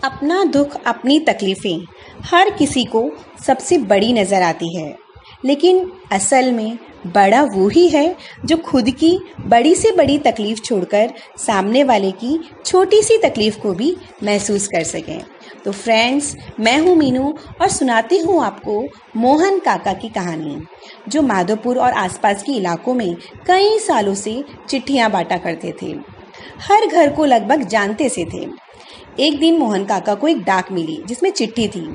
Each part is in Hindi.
अपना दुख, अपनी तकलीफ़ें हर किसी को सबसे बड़ी नज़र आती है, लेकिन असल में बड़ा वो ही है जो खुद की बड़ी से बड़ी तकलीफ़ छोड़कर सामने वाले की छोटी सी तकलीफ़ को भी महसूस कर सकें। तो फ्रेंड्स, मैं हूँ मीनू और सुनाती हूँ आपको मोहन काका की कहानी, जो माधोपुर और आसपास के इलाकों में कई सालों से चिट्ठियाँ बांटा करते थे। हर घर को लगभग जानते से थे। एक दिन मोहन काका को एक डाक मिली जिसमें चिट्ठी थी,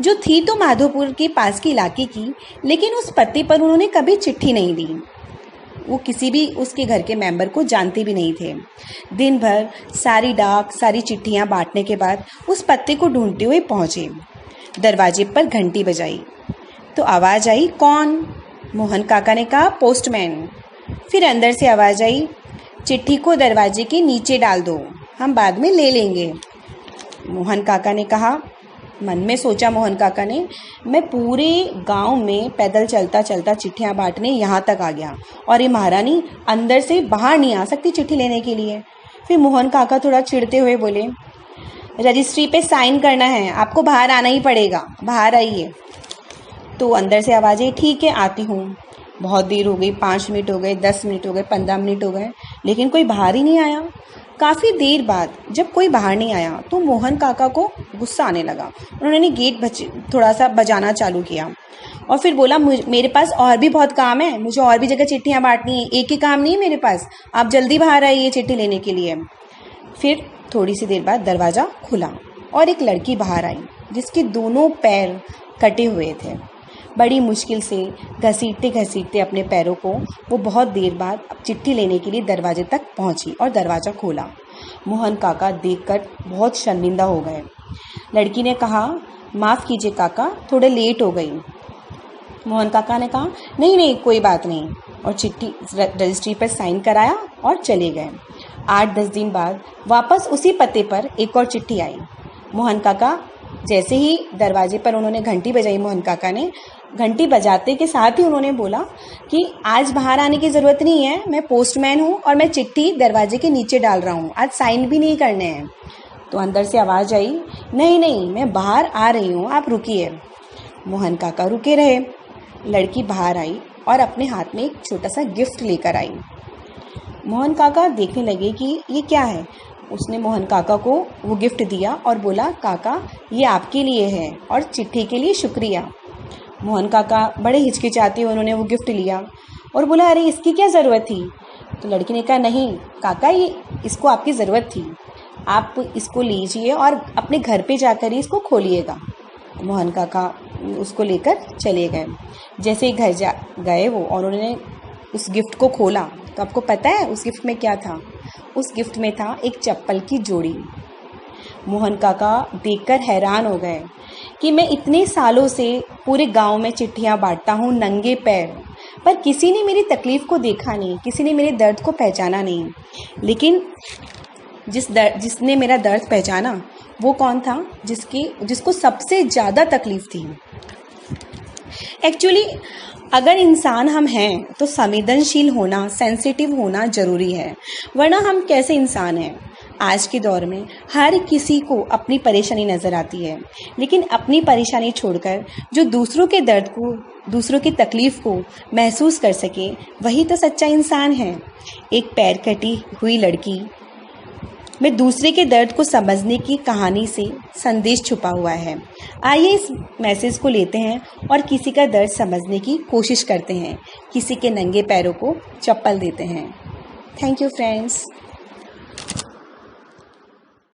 जो थी तो माधोपुर के पास के इलाके की, लेकिन उस पते पर उन्होंने कभी चिट्ठी नहीं दी। वो किसी भी उसके घर के मेंबर को जानते भी नहीं थे। दिन भर सारी डाक, सारी चिट्ठियां बांटने के बाद उस पत्ते को ढूंढते हुए पहुंचे। दरवाजे पर घंटी बजाई तो आवाज़ आई, कौन? मोहन काका ने कहा, पोस्टमैन। फिर अंदर से आवाज़ आई, चिट्ठी को दरवाजे के नीचे डाल दो, हम बाद में ले लेंगे। मोहन काका ने कहा, मन में सोचा मोहन काका ने, मैं पूरे गांव में पैदल चलता चलता चिट्ठियां बांटने यहाँ तक आ गया और ये महारानी अंदर से बाहर नहीं आ सकती चिट्ठी लेने के लिए। फिर मोहन काका थोड़ा चिढ़ते हुए बोले, रजिस्ट्री पे साइन करना है, आपको बाहर आना ही पड़ेगा, बाहर आइए। तो अंदर से आवाज़ आई, ठीक है आती हूँ। बहुत देर हो गई, 5 मिनट हो गए, 10 मिनट हो गए, 15 मिनट हो गए, लेकिन कोई बाहर ही नहीं आया। काफ़ी देर बाद जब कोई बाहर नहीं आया तो मोहन काका को गुस्सा आने लगा। उन्होंने गेट थोड़ा सा बजाना चालू किया और फिर बोला, मेरे पास और भी बहुत काम है, मुझे और भी जगह चिट्ठियाँ बांटनी है, एक ही काम नहीं है मेरे पास, आप जल्दी बाहर आइए चिट्ठी लेने के लिए। फिर थोड़ी सी देर बाद दरवाज़ा खुला और एक लड़की बाहर आई जिसके दोनों पैर कटे हुए थे। बड़ी मुश्किल से घसीटते घसीटते अपने पैरों को वो बहुत देर बाद चिट्ठी लेने के लिए दरवाजे तक पहुंची और दरवाज़ा खोला। मोहन काका देखकर बहुत शर्मिंदा हो गए। लड़की ने कहा, माफ़ कीजिए काका, थोड़े लेट हो गई। मोहन काका ने कहा, नहीं नहीं कोई बात नहीं, और चिट्ठी रजिस्ट्री पर साइन कराया और चले गए। 8-10 दिन बाद वापस उसी पते पर एक और चिट्ठी आई। मोहन काका जैसे ही दरवाजे पर उन्होंने घंटी बजाई, मोहन काका ने घंटी बजाते के साथ ही उन्होंने बोला कि आज बाहर आने की ज़रूरत नहीं है, मैं पोस्टमैन हूँ और मैं चिट्ठी दरवाजे के नीचे डाल रहा हूँ, आज साइन भी नहीं करने हैं। तो अंदर से आवाज़ आई, नहीं नहीं मैं बाहर आ रही हूँ, आप रुकिए। मोहन काका रुके रहे। लड़की बाहर आई और अपने हाथ में एक छोटा सा गिफ्ट लेकर आई। मोहन काका देखने लगे कि ये क्या है। उसने मोहन काका को वो गिफ्ट दिया और बोला, काका ये आपके लिए है और चिट्ठी के लिए शुक्रिया। मोहन काका बड़े हिचकिचाते हुए उन्होंने वो गिफ्ट लिया और बोला, अरे इसकी क्या ज़रूरत थी? तो लड़की ने कहा, नहीं काका, ये इसको आपकी ज़रूरत थी, आप इसको लीजिए और अपने घर पे जाकर ही इसको खोलिएगा। मोहन काका उसको लेकर चले गए। जैसे ही घर गए वो और उन्होंने उस गिफ्ट को खोला तो आपको पता है उस गिफ्ट में क्या था? उस गिफ्ट में था एक चप्पल की जोड़ी। मोहन काका देखकर हैरान हो गए कि मैं इतने सालों से पूरे गांव में चिट्ठियां बांटता हूं नंगे पैर, पर किसी ने मेरी तकलीफ़ को देखा नहीं, किसी ने मेरे दर्द को पहचाना नहीं। लेकिन जिसने मेरा दर्द पहचाना वो कौन था? जिसको सबसे ज़्यादा तकलीफ़ थी। एक्चुअली अगर इंसान हम हैं तो संवेदनशील होना, सेंसिटिव होना ज़रूरी है, वरना हम कैसे इंसान हैं? आज के दौर में हर किसी को अपनी परेशानी नज़र आती है, लेकिन अपनी परेशानी छोड़कर जो दूसरों के दर्द को, दूसरों की तकलीफ़ को महसूस कर सके, वही तो सच्चा इंसान है। एक पैर कटी हुई लड़की में दूसरे के दर्द को समझने की कहानी से संदेश छुपा हुआ है। आइए इस मैसेज को लेते हैं और किसी का दर्द समझने की कोशिश करते हैं, किसी के नंगे पैरों को चप्पल देते हैं। Thank you friends.